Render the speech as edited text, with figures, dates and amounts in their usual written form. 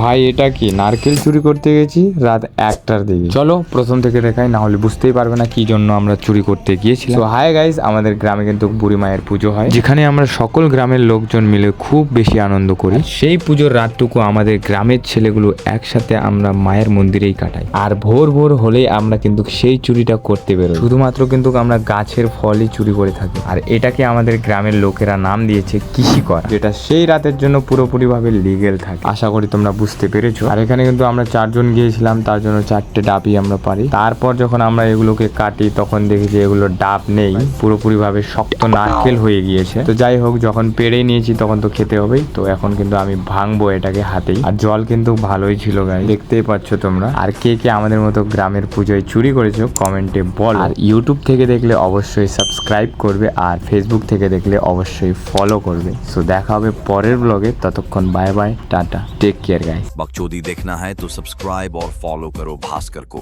ভাই এটা কি নারকেল চুরি করতে গেছি রাত 1টার দিকে। চলো প্রথম থেকে দেখাই, না হলে বুঝতেই পারবে না কি জন্য আমরা চুরি করতে গিয়েছিলাম। তো হাই গাইস, আমাদের গ্রামে কিন্তু বুড়ি মায়ের পুজো হয়, যেখানে আমরা সকল গ্রামের লোকজন মিলে খুব বেশি আনন্দ করি। সেই পুজোর রাতটুকু আমাদের গ্রামের ছেলেগুলো একসাথে আমরা মায়ের মন্দিরেই কাটাই। আর ভোর ভোর হলেই আমরা কিন্তু সেই চুরিটা করতে বেরোই। শুধুমাত্র কিন্তু আমরা গাছের ফলই চুরি করে থাকি। আর এটাকে আমাদের গ্রামের লোকেরা নাম দিয়েছে কৃষি করা, যেটা সেই রাতের জন্য পুরোপুরি ভাবে লিগেল থাকে। আশা করি তোমরা বুঝতে পেরেছো। আর এখানে কিন্তু আমরা 4জন গিয়েছিলাম, তার জন্য 4টে ডাবই আমরা পারি। তারপর যখন আমরা এগুলোকে কাটি তখন দেখি যে এগুলো ডাব নেই, পুরোপুরি ভাবে শক্ত নারকেল হয়ে গিয়েছে। তো যাই হোক, যখন পেড়ে নিয়েছি তখন তো খেতে হবেই। তো এখন কিন্তু আমি ভাঙবো এটাকে হাতেই। আর জল কিন্তু ভালোই ছিল গাই, দেখতেই পাচ্ছ তোমরা। আর কে কে আমাদের মতো গ্রামের পুজোয় চুরি করেছো কমেন্টে বল। আর ইউটিউব থেকে দেখলে অবশ্যই সাবস্ক্রাইব করবে, আর ফেসবুক থেকে দেখলে অবশ্যই ফলো করবে। সো দেখা হবে পরের ব্লগে, ততক্ষণ bye bye, tata, take care guys. बकचोदी देखना है तो सब्सक्राइब और फॉलो करो भास्कर को।